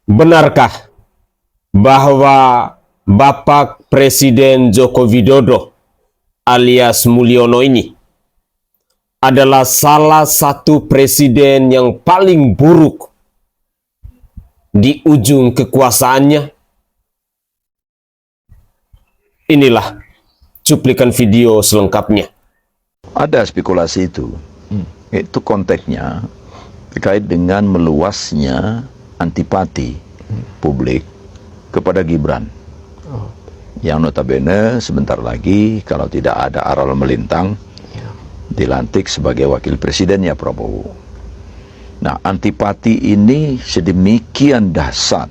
Benarkah bahwa Bapak Presiden Joko Widodo alias Mulyono ini adalah salah satu presiden yang paling buruk di ujung kekuasaannya? Inilah cuplikan video selengkapnya. Ada spekulasi itu. Itu konteksnya terkait dengan meluasnya antipati publik kepada Gibran. Yang notabene sebentar lagi kalau tidak ada aral melintang dilantik sebagai wakil presidennya Prabowo. Nah, antipati ini sedemikian dahsyat.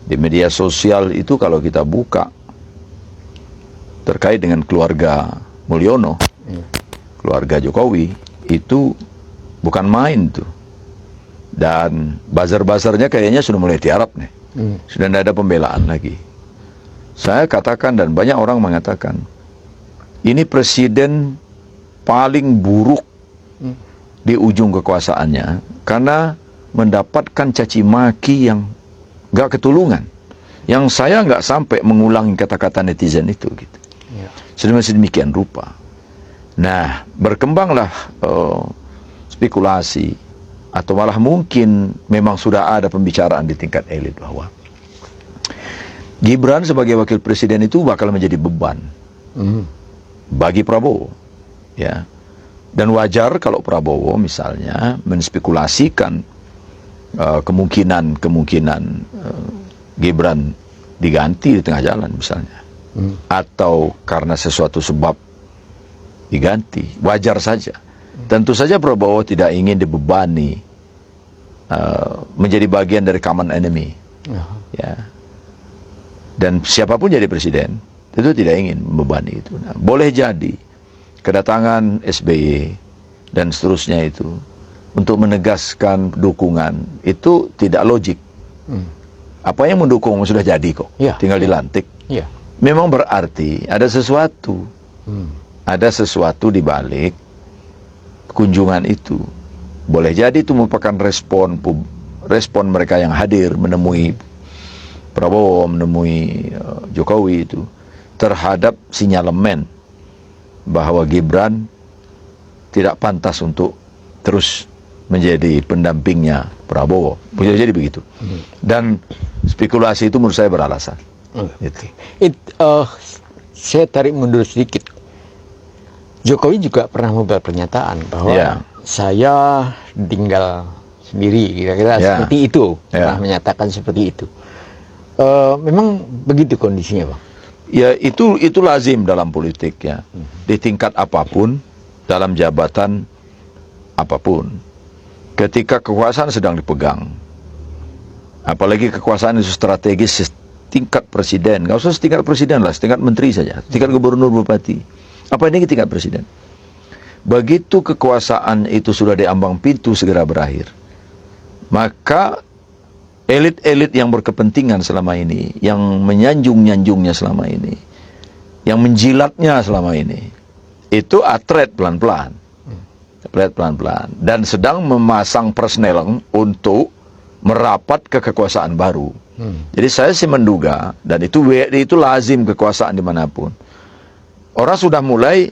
Di media sosial itu kalau kita buka terkait dengan keluarga Mulyono, keluarga Jokowi, itu bukan main tuh. Dan buzzer-buzzernya kayaknya sudah mulai tiarap nih. Sudah tidak ada pembelaan lagi. Saya katakan dan banyak orang mengatakan, ini presiden paling buruk di ujung kekuasaannya karena mendapatkan caci maki yang gak ketulungan. Yang saya nggak sampai mengulangi kata-kata netizen itu gitu. Sudah sedemikian rupa. Nah, berkembanglah spekulasi atau malah mungkin memang sudah ada pembicaraan di tingkat elit bahwa Gibran sebagai wakil presiden itu bakal menjadi beban bagi Prabowo, ya. Dan wajar kalau Prabowo misalnya menspekulasikan kemungkinan Gibran diganti di tengah jalan misalnya, atau karena sesuatu sebab diganti, wajar saja. Tentu saja Prabowo tidak ingin dibebani menjadi bagian dari common enemy, ya. Dan siapapun jadi presiden itu tidak ingin membebani itu. Nah, boleh jadi kedatangan SBY dan seterusnya itu untuk menegaskan dukungan itu tidak logik. Apa yang mendukung sudah jadi kok, tinggal dilantik. Memang berarti ada sesuatu, ada sesuatu di balik kunjungan itu. Boleh jadi itu merupakan respon mereka yang hadir menemui Prabowo, menemui Jokowi itu terhadap sinyalemen bahwa Gibran tidak pantas untuk terus menjadi pendampingnya Prabowo. Bisa jadi begitu. Dan spekulasi itu menurut saya beralasan. Saya tarik mundur sedikit. Jokowi juga pernah membuat pernyataan bahwa saya tinggal sendiri, kira-kira seperti itu. Pernah menyatakan seperti itu. Memang begitu kondisinya, Bang? Ya, itu lazim dalam politik, ya. Di tingkat apapun, dalam jabatan apapun, ketika kekuasaan sedang dipegang, apalagi kekuasaan itu strategis tingkat presiden, nggak usah setingkat presiden lah, setingkat menteri saja, tingkat gubernur, bupati, apa ini tingkat presiden. Begitu kekuasaan itu sudah diambang pintu segera berakhir, maka elit-elit yang berkepentingan selama ini, yang menyanjung-nyanjungnya selama ini, yang menjilatnya selama ini, itu atret pelan-pelan, dan sedang memasang persneling untuk merapat ke kekuasaan baru. Jadi saya sih menduga, dan itu lazim kekuasaan dimanapun, orang sudah mulai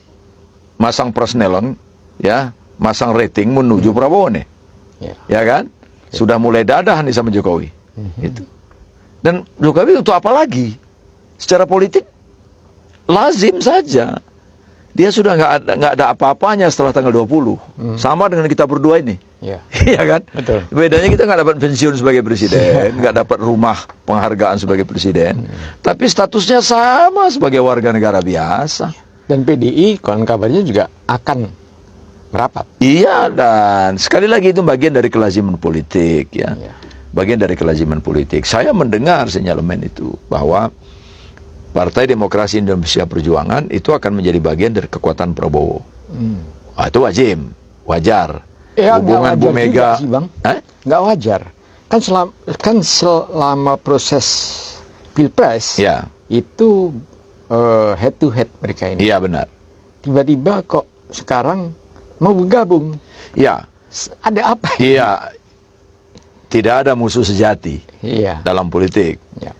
masang persneling, ya, masang rating menuju Prabowo nih, ya kan? Sudah mulai dadah nih sama Jokowi. Itu. Dan Jokowi untuk apa lagi? Secara politik lazim saja. Dia sudah nggak ada apa-apanya setelah tanggal 20. Sama dengan kita berdua ini. Iya kan? Betul. Bedanya kita nggak dapat pensiun sebagai presiden, nggak dapat rumah penghargaan sebagai presiden. Tapi statusnya sama sebagai warga negara biasa. Dan PDI konon kabarnya juga akan merapat. Iya, dan sekali lagi itu bagian dari kelaziman politik, ya. Bagian dari kelaziman politik. Saya mendengar sinyalemen itu bahwa Partai Demokrasi Indonesia Perjuangan itu akan menjadi bagian dari kekuatan Prabowo. Itu wajar. Hubungan Bu Mega, nggak wajar. Kan selama proses Pilpres, itu head to head mereka ini. Iya, benar. Tiba-tiba kok sekarang mau bergabung. Iya. Ada apa? Iya. tidak ada musuh sejati Iya. dalam politik. Ya.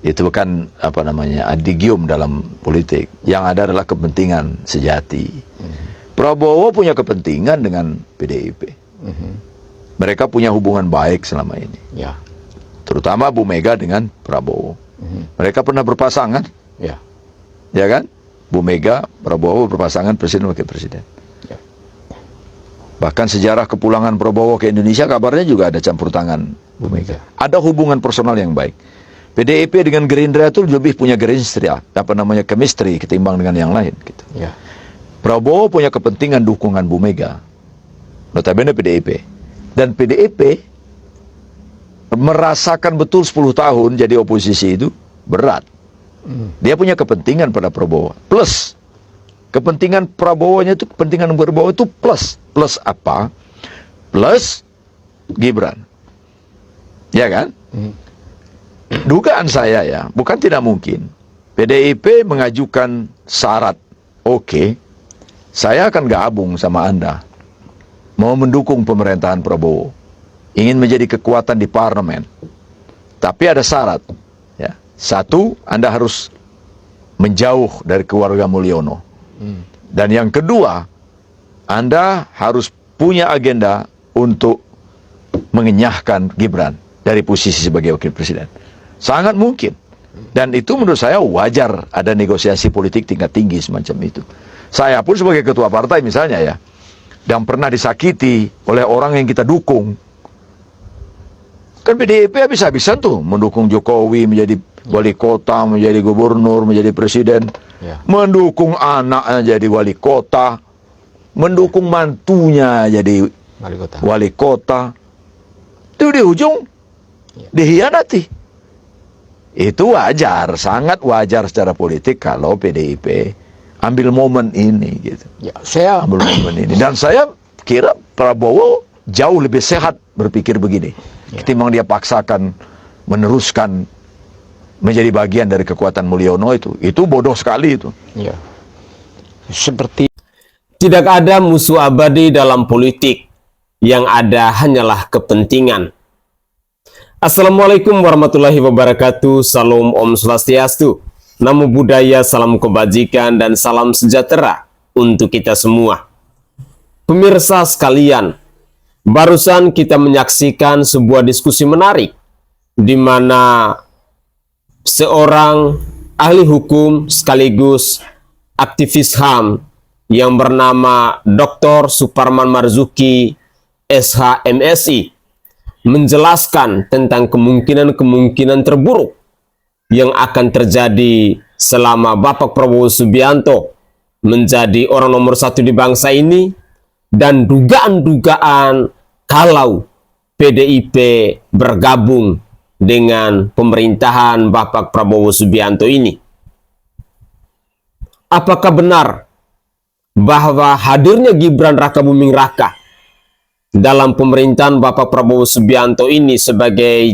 Itu kan apa namanya, adigium dalam politik. Yang ada adalah kepentingan sejati. Prabowo punya kepentingan dengan PDIP. Mereka punya hubungan baik selama ini. Ya. Terutama Bu Mega dengan Prabowo. Mereka pernah berpasangan, Ya. ya kan? Bu Mega, Prabowo berpasangan presiden wakil presiden. Ya. Bahkan sejarah kepulangan Prabowo ke Indonesia kabarnya juga ada campur tangan Bu Mega. Ada hubungan personal yang baik. PDIP dengan Gerindra itu lebih punya chemistry ketimbang dengan yang lain gitu. Ya. Prabowo punya kepentingan dukungan Bu Mega, notabene PDIP. Dan PDIP merasakan betul 10 tahun jadi oposisi itu berat. Dia punya kepentingan pada Prabowo. Plus, kepentingan Prabowo-nya itu, kepentingan Prabowo itu plus. Plus apa? Plus Gibran. Ya kan? Dugaan saya ya, bukan tidak mungkin. PDIP mengajukan syarat, oke, saya akan gabung sama Anda. Mau mendukung pemerintahan Prabowo. Ingin menjadi kekuatan di parlemen. Tapi ada syarat. Ya. Satu, Anda harus menjauh dari keluarga Mulyono. Dan yang kedua, Anda harus punya agenda untuk mengenyahkan Gibran dari posisi sebagai wakil presiden. Sangat mungkin. Dan itu menurut saya wajar ada negosiasi politik tingkat tinggi semacam itu. Saya pun sebagai ketua partai misalnya ya, dan pernah disakiti oleh orang yang kita dukung. Kan PDIP habis-habisan tuh mendukung Jokowi menjadi wali kota, menjadi gubernur, menjadi presiden. Ya. Mendukung anaknya jadi wali kota. Mendukung mantunya jadi Wali kota. wali kota. Itu di ujung dihianati. Itu wajar, sangat wajar secara politik kalau PDIP ambil momen ini gitu. Ya, saya Ambil momen ini. Dan saya kira Prabowo jauh lebih sehat berpikir begini. Ketimbang dia paksakan meneruskan menjadi bagian dari kekuatan Mulyono itu. Itu bodoh sekali itu. ya. Seperti Tidak ada musuh abadi dalam politik. Yang ada hanyalah kepentingan. Assalamualaikum warahmatullahi wabarakatuh. Salam Om Swastiastu. Namo Buddhaya, salam kebajikan, dan salam sejahtera untuk kita semua. Pemirsa sekalian, barusan kita menyaksikan sebuah diskusi menarik di mana seorang ahli hukum sekaligus aktivis HAM yang bernama Dr. Suparman Marzuki, SH MSI, menjelaskan tentang kemungkinan-kemungkinan terburuk yang akan terjadi selama Bapak Prabowo Subianto menjadi orang nomor 1 di bangsa ini, dan dugaan-dugaan kalau PDIP bergabung dengan pemerintahan Bapak Prabowo Subianto ini. Apakah benar bahwa hadirnya Gibran Rakabuming Raka dalam pemerintahan Bapak Prabowo Subianto ini sebagai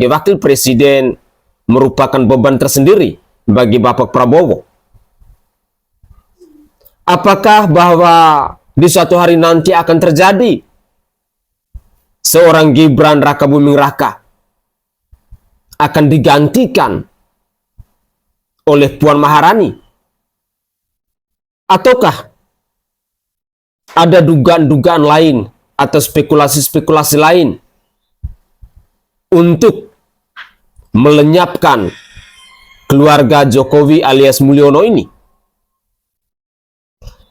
wakil presiden merupakan beban tersendiri bagi Bapak Prabowo? Apakah bahwa di suatu hari nanti akan terjadi seorang Gibran Rakabuming Raka akan digantikan oleh Puan Maharani? Ataukah ada dugaan-dugaan lain atau spekulasi-spekulasi lain untuk melenyapkan keluarga Jokowi alias Mulyono ini?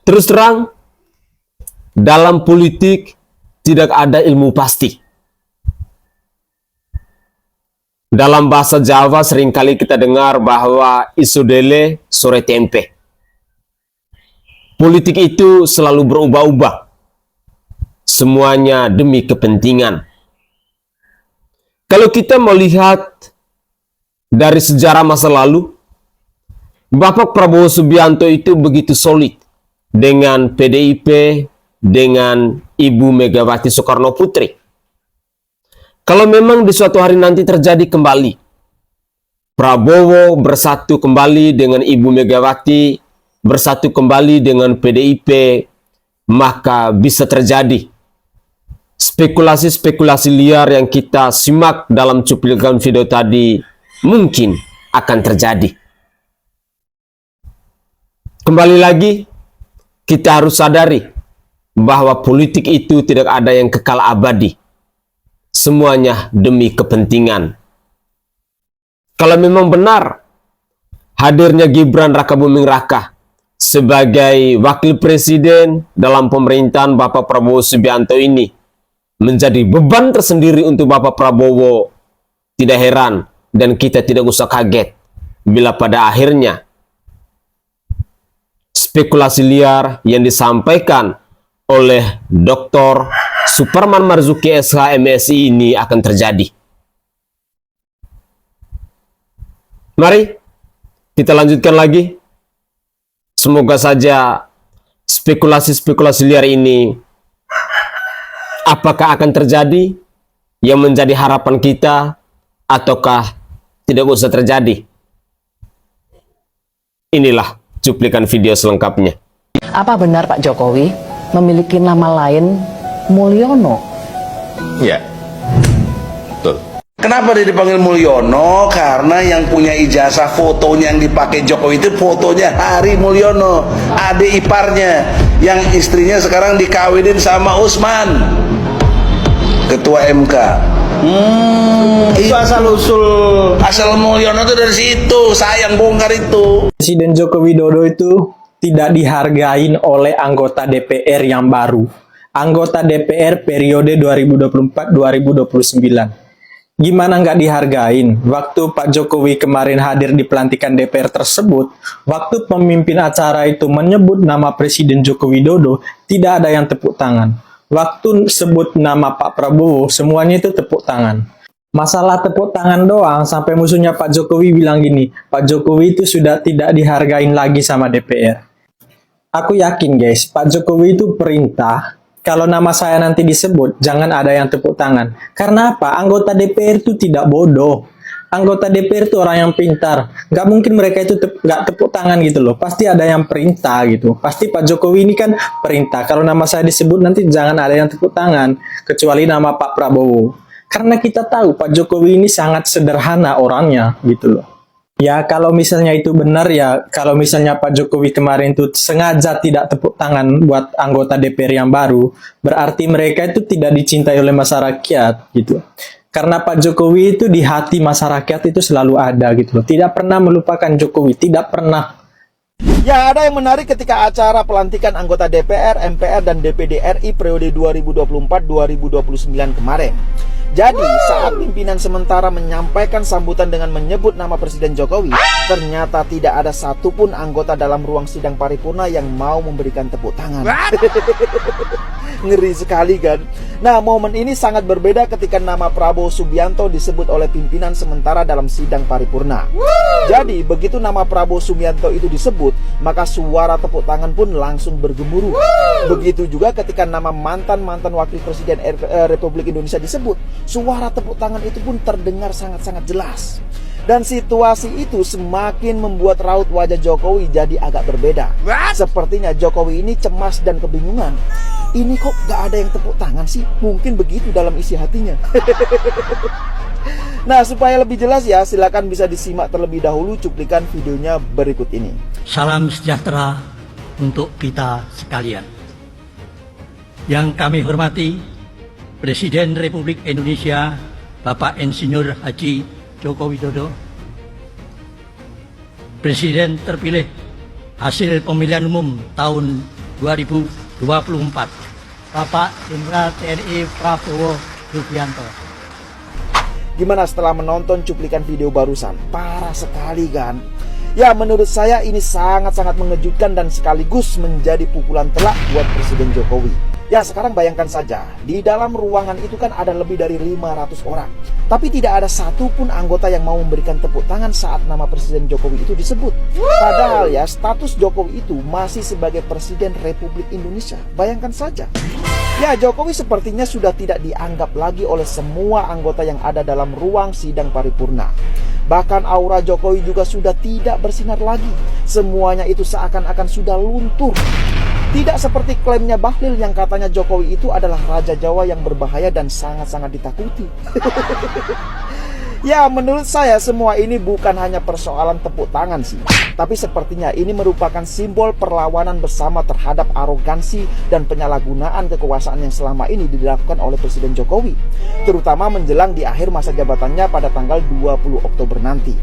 Terus terang, dalam politik tidak ada ilmu pasti. Dalam bahasa Jawa seringkali kita dengar bahwa isu dele sore tempe. Politik itu selalu berubah-ubah. Semuanya demi kepentingan. Kalau kita melihat dari sejarah masa lalu, Bapak Prabowo Subianto itu begitu solid dengan PDIP, dengan Ibu Megawati Soekarno Putri. Kalau memang di suatu hari nanti terjadi kembali, Prabowo bersatu kembali dengan Ibu Megawati, bersatu kembali dengan PDIP, maka bisa terjadi spekulasi-spekulasi liar yang kita simak dalam cuplikan video tadi mungkin akan terjadi. Kembali lagi, kita harus sadari bahwa politik itu tidak ada yang kekal abadi. Semuanya demi kepentingan. Kalau memang benar hadirnya Gibran Rakabuming Raka sebagai wakil presiden dalam pemerintahan Bapak Prabowo Subianto ini menjadi beban tersendiri untuk Bapak Prabowo, tidak heran dan kita tidak usah kaget bila pada akhirnya spekulasi liar yang disampaikan oleh Dr. Suparman Marzuki SH MSI ini akan terjadi. Mari kita lanjutkan lagi. Semoga saja spekulasi-spekulasi liar ini apakah akan terjadi yang menjadi harapan kita ataukah tidak usah terjadi. Inilah cuplikan video selengkapnya. Apa benar Pak Jokowi memiliki nama lain Mulyono? Ya, betul. Kenapa dia dipanggil Mulyono? Karena yang punya ijazah fotonya yang dipakai Jokowi itu fotonya Hari Mulyono, adik iparnya, yang istrinya sekarang dikawinin sama Usman, ketua MK. Itu asal Mulyono itu dari situ, sayang bongkar itu. Presiden Joko Widodo itu tidak dihargain oleh anggota DPR yang baru. Anggota DPR periode 2024-2029. Gimana nggak dihargain? Waktu Pak Jokowi kemarin hadir di pelantikan DPR tersebut, waktu pemimpin acara itu menyebut nama Presiden Joko Widodo, tidak ada yang tepuk tangan. Waktu sebut nama Pak Prabowo, semuanya itu tepuk tangan. Masalah tepuk tangan doang, sampai musuhnya Pak Jokowi bilang gini, Pak Jokowi itu sudah tidak dihargain lagi sama DPR. Aku yakin guys, Pak Jokowi itu perintah, kalau nama saya nanti disebut, jangan ada yang tepuk tangan. Karena apa? Anggota DPR itu tidak bodoh. Anggota DPR itu orang yang pintar. Nggak mungkin mereka itu nggak tepuk tangan gitu loh. Pasti ada yang perintah gitu. Pasti Pak Jokowi ini kan perintah. Kalau nama saya disebut nanti jangan ada yang tepuk tangan. Kecuali nama Pak Prabowo. Karena kita tahu Pak Jokowi ini sangat sederhana orangnya gitu loh. Ya kalau misalnya itu benar ya, kalau misalnya Pak Jokowi kemarin itu sengaja tidak tepuk tangan buat anggota DPR yang baru, berarti mereka itu tidak dicintai oleh masyarakat gitu. Karena Pak Jokowi itu di hati masyarakat itu selalu ada gitu loh. Tidak pernah melupakan Jokowi, tidak pernah. Ya, ada yang menarik ketika acara pelantikan anggota DPR, MPR, dan DPD RI periode 2024-2029 kemarin. Jadi, saat pimpinan sementara menyampaikan sambutan dengan menyebut nama Presiden Jokowi, ternyata tidak ada satupun anggota dalam ruang sidang paripurna yang mau memberikan tepuk tangan. Ngeri sekali kan? Nah, momen ini sangat berbeda ketika nama Prabowo Subianto disebut oleh pimpinan sementara dalam sidang paripurna. Jadi, begitu nama Prabowo Subianto itu disebut, maka suara tepuk tangan pun langsung bergemuruh. Begitu juga ketika nama mantan-mantan wakil presiden Republik Indonesia disebut, suara tepuk tangan itu pun terdengar sangat-sangat jelas. Dan situasi itu semakin membuat raut wajah Jokowi jadi agak berbeda. Sepertinya Jokowi ini cemas dan kebingungan. Ini kok gak ada yang tepuk tangan sih? Mungkin begitu dalam isi hatinya. Nah, supaya lebih jelas ya, silakan bisa disimak terlebih dahulu cuplikan videonya berikut ini. Salam sejahtera untuk kita sekalian. Yang kami hormati Presiden Republik Indonesia Bapak Insinyur Haji Joko Widodo, Presiden terpilih hasil pemilihan umum tahun 2024, Bapak Jenderal TNI Prabowo Subianto. Gimana setelah menonton cuplikan video barusan? Parah sekali kan? Ya, menurut saya ini sangat-sangat mengejutkan dan sekaligus menjadi pukulan telak buat Presiden Jokowi. Ya, sekarang bayangkan saja, di dalam ruangan itu kan ada lebih dari 500 orang. Tapi tidak ada satupun anggota yang mau memberikan tepuk tangan saat nama Presiden Jokowi itu disebut. Padahal ya, status Jokowi itu masih sebagai Presiden Republik Indonesia. Bayangkan saja. Ya, Jokowi sepertinya sudah tidak dianggap lagi oleh semua anggota yang ada dalam ruang sidang paripurna. Bahkan aura Jokowi juga sudah tidak bersinar lagi. Semuanya itu seakan-akan sudah luntur. Tidak seperti klaimnya Bahlil yang katanya Jokowi itu adalah Raja Jawa yang berbahaya dan sangat-sangat ditakuti. Ya, menurut saya semua ini bukan hanya persoalan tepuk tangan sih. Tapi sepertinya ini merupakan simbol perlawanan bersama terhadap arogansi dan penyalahgunaan kekuasaan yang selama ini dilakukan oleh Presiden Jokowi. Terutama menjelang di akhir masa jabatannya pada tanggal 20 Oktober nanti.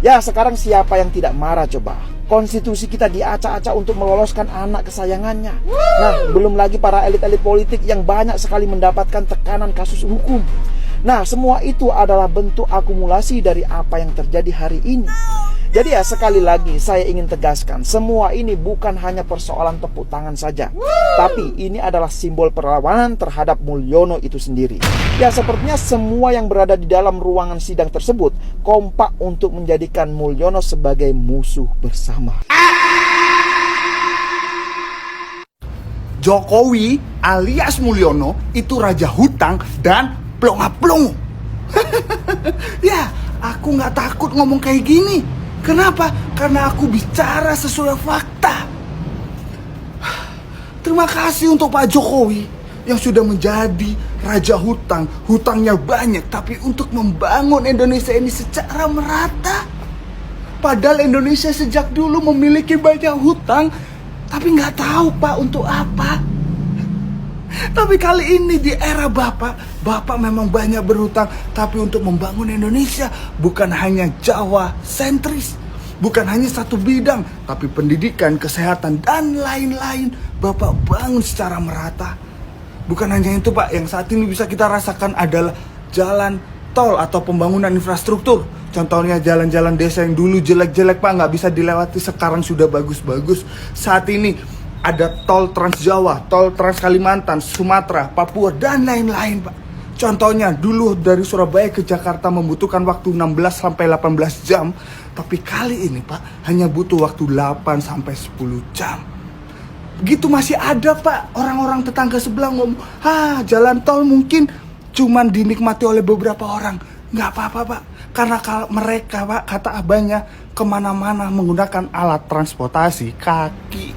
Ya, sekarang siapa yang tidak marah coba? Konstitusi kita diacak-acak untuk meloloskan anak kesayangannya. Nah, belum lagi para elit-elit politik yang banyak sekali mendapatkan tekanan kasus hukum. Nah, semua itu adalah bentuk akumulasi dari apa yang terjadi hari ini. Jadi ya, sekali lagi saya ingin tegaskan, semua ini bukan hanya persoalan tepuk tangan saja, tapi ini adalah simbol perlawanan terhadap Mulyono itu sendiri. Ya, sepertinya semua yang berada di dalam ruangan sidang tersebut kompak untuk menjadikan Mulyono sebagai musuh bersama. Jokowi alias Mulyono itu raja hutang dan plonga-plongo. Ya, aku nggak takut ngomong kayak gini. Kenapa? Karena aku bicara sesuai fakta. Terima kasih untuk Pak Jokowi yang sudah menjadi raja hutang. Hutangnya banyak, tapi untuk membangun Indonesia ini secara merata. Padahal Indonesia sejak dulu memiliki banyak hutang, tapi nggak tahu Pak untuk apa. Tapi kali ini di era Bapak memang banyak berhutang, tapi untuk membangun Indonesia bukan hanya Jawa sentris, bukan hanya satu bidang, tapi pendidikan, kesehatan, dan lain-lain Bapak bangun secara merata. Bukan hanya itu Pak, yang saat ini bisa kita rasakan adalah jalan tol atau pembangunan infrastruktur. Contohnya jalan-jalan desa yang dulu jelek-jelek Pak, nggak bisa dilewati, sekarang sudah bagus-bagus. Saat ini ada tol Trans Jawa, tol Trans Kalimantan, Sumatera, Papua, dan lain-lain Pak. Contohnya dulu dari Surabaya ke Jakarta membutuhkan waktu 16 sampai 18 jam, tapi kali ini Pak hanya butuh waktu 8 sampai 10 jam. Begitu masih ada Pak orang-orang tetangga sebelah ngomong, jalan tol mungkin cuman dinikmati oleh beberapa orang. Nggak apa-apa Pak, karena mereka Pak, kata abahnya, kemana-mana menggunakan alat transportasi kaki.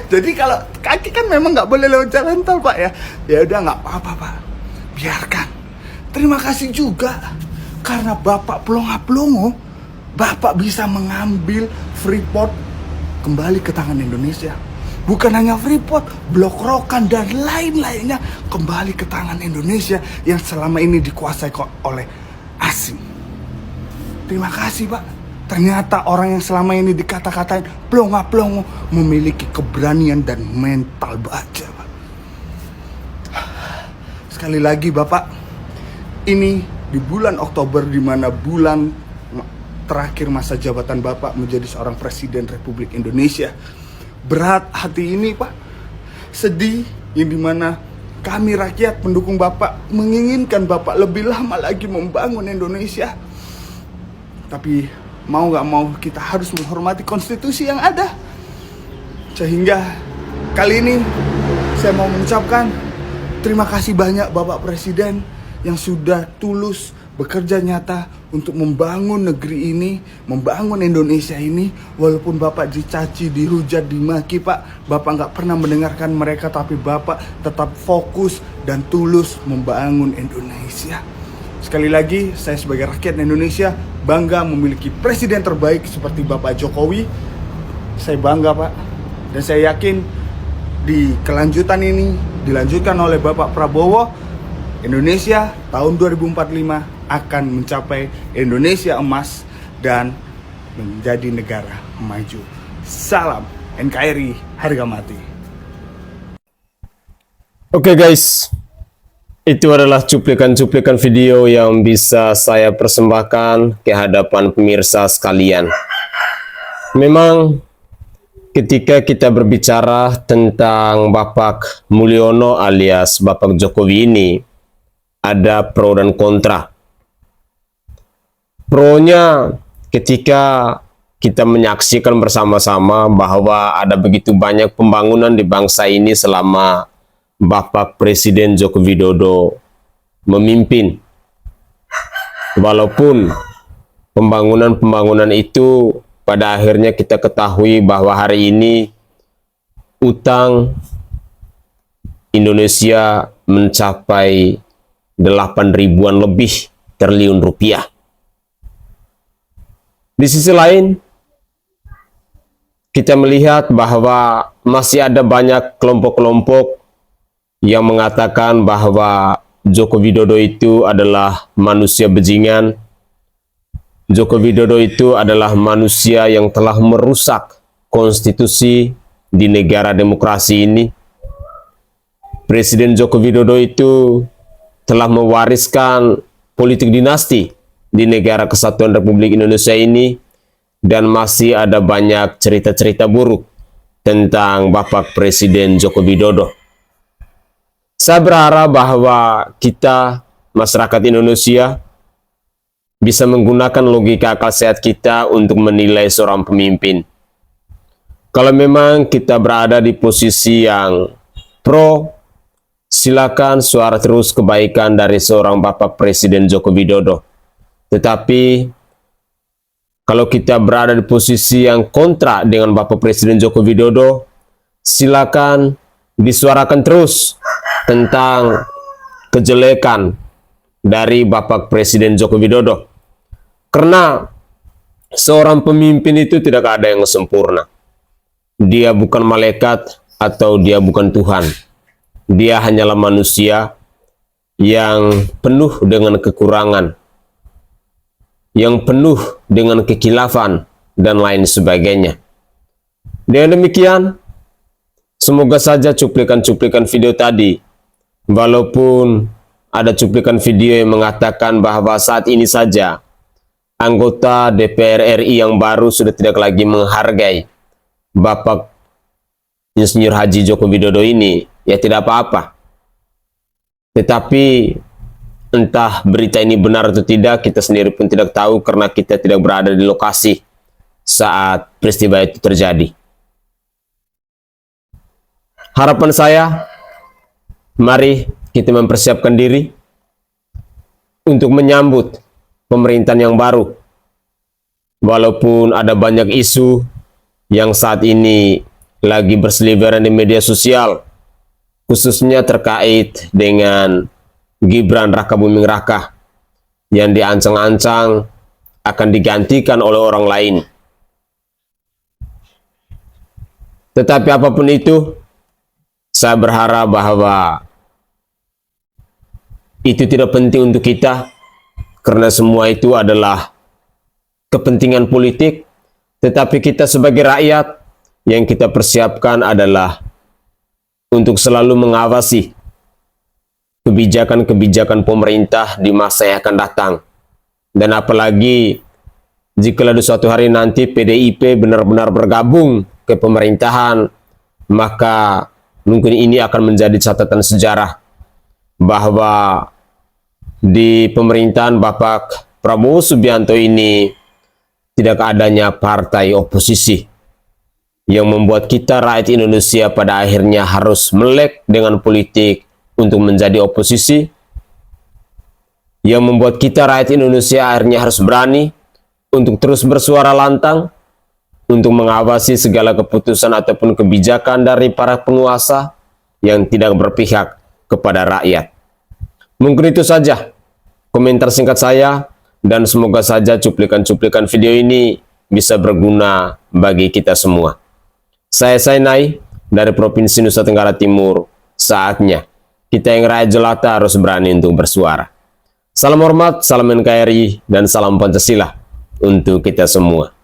Jadi kalau kaki kan memang nggak boleh lewat jalan tol Pak ya. Ya udah nggak apa-apa Pak, biarkan. Terima kasih juga karena Bapak plonga-plongo, Bapak bisa mengambil Freeport kembali ke tangan Indonesia. Bukan hanya Freeport, Blok Rokan dan lain-lainnya kembali ke tangan Indonesia yang selama ini dikuasai oleh asing. Terima kasih Pak. Ternyata orang yang selama ini dikata-katain plonga-plongo memiliki keberanian dan mental baja Pak. Sekali lagi Bapak, ini di bulan Oktober, di mana bulan terakhir masa jabatan Bapak menjadi seorang Presiden Republik Indonesia. Berat hati ini Pak, sedih yang dimana kami rakyat pendukung Bapak menginginkan Bapak lebih lama lagi membangun Indonesia. Tapi mau gak mau kita harus menghormati konstitusi yang ada. Sehingga kali ini saya mau mengucapkan terima kasih banyak Bapak Presiden yang sudah tulus bekerja nyata untuk membangun negeri ini, membangun Indonesia ini. Walaupun Bapak dicaci, dihujat, dimaki Pak, Bapak gak pernah mendengarkan mereka, tapi Bapak tetap fokus dan tulus membangun Indonesia. Sekali lagi, saya sebagai rakyat Indonesia bangga memiliki presiden terbaik seperti Bapak Jokowi. Saya bangga Pak, dan saya yakin di kelanjutan ini dilanjutkan oleh Bapak Prabowo, Indonesia tahun 2045 akan mencapai Indonesia emas dan menjadi negara maju. Salam NKRI harga mati. Oke guys, itu adalah cuplikan-cuplikan video yang bisa saya persembahkan ke hadapan pemirsa sekalian. Memang ketika kita berbicara tentang Bapak Mulyono alias Bapak Jokowi ini, ada pro dan kontra. Pro-nya ketika kita menyaksikan bersama-sama bahwa ada begitu banyak pembangunan di bangsa ini selama Bapak Presiden Joko Widodo memimpin. Walaupun pembangunan-pembangunan itu pada akhirnya kita ketahui bahwa hari ini utang Indonesia mencapai 8.000-an lebih triliun rupiah. Di sisi lain, kita melihat bahwa masih ada banyak kelompok-kelompok yang mengatakan bahwa Joko Widodo itu adalah manusia bajingan. Joko Widodo itu adalah manusia yang telah merusak konstitusi di negara demokrasi ini. Presiden Joko Widodo itu telah mewariskan politik dinasti di negara Kesatuan Republik Indonesia ini, dan masih ada banyak cerita-cerita buruk tentang Bapak Presiden Joko Widodo. Saya berharap bahwa kita, masyarakat Indonesia, bisa menggunakan logika akal sehat kita untuk menilai seorang pemimpin. Kalau memang kita berada di posisi yang pro, silakan suara terus kebaikan dari seorang Bapak Presiden Joko Widodo. Tetapi kalau kita berada di posisi yang kontra dengan Bapak Presiden Joko Widodo, silakan disuarakan terus tentang kejelekan dari Bapak Presiden Joko Widodo. Karena seorang pemimpin itu tidak ada yang sempurna. Dia bukan malaikat atau dia bukan Tuhan. Dia hanyalah manusia yang penuh dengan kekurangan, yang penuh dengan kekilafan, dan lain sebagainya. Dengan demikian, semoga saja cuplikan-cuplikan video tadi, walaupun ada cuplikan video yang mengatakan bahwa saat ini saja anggota DPR RI yang baru sudah tidak lagi menghargai Bapak Insinyur Haji Joko Widodo ini, ya tidak apa-apa. Tetapi entah berita ini benar atau tidak, kita sendiri pun tidak tahu karena kita tidak berada di lokasi saat peristiwa itu terjadi. Harapan saya, mari kita mempersiapkan diri untuk menyambut pemerintahan yang baru. Walaupun ada banyak isu yang saat ini lagi berseliweran di media sosial, khususnya terkait dengan Gibran Rakabuming Raka yang diancang-ancang akan digantikan oleh orang lain. Tetapi apapun itu, saya berharap bahwa itu tidak penting untuk kita, karena semua itu adalah kepentingan politik. Tetapi kita sebagai rakyat, yang kita persiapkan adalah untuk selalu mengawasi kebijakan-kebijakan pemerintah di masa yang akan datang. Dan apalagi jika ada suatu hari nanti PDIP benar-benar bergabung ke pemerintahan, maka mungkin ini akan menjadi catatan sejarah bahwa di pemerintahan Bapak Prabowo Subianto ini tidak adanya partai oposisi, yang membuat kita rakyat Indonesia pada akhirnya harus melek dengan politik untuk menjadi oposisi, yang membuat kita rakyat Indonesia akhirnya harus berani untuk terus bersuara lantang, untuk mengawasi segala keputusan ataupun kebijakan dari para penguasa yang tidak berpihak kepada rakyat. Mungkin itu saja komentar singkat saya, dan semoga saja cuplikan-cuplikan video ini bisa berguna bagi kita semua. Saya Sainai dari Provinsi Nusa Tenggara Timur. Saatnya kita yang rakyat jelata harus berani untuk bersuara. Salam hormat, salam NKRI, dan salam Pancasila untuk kita semua.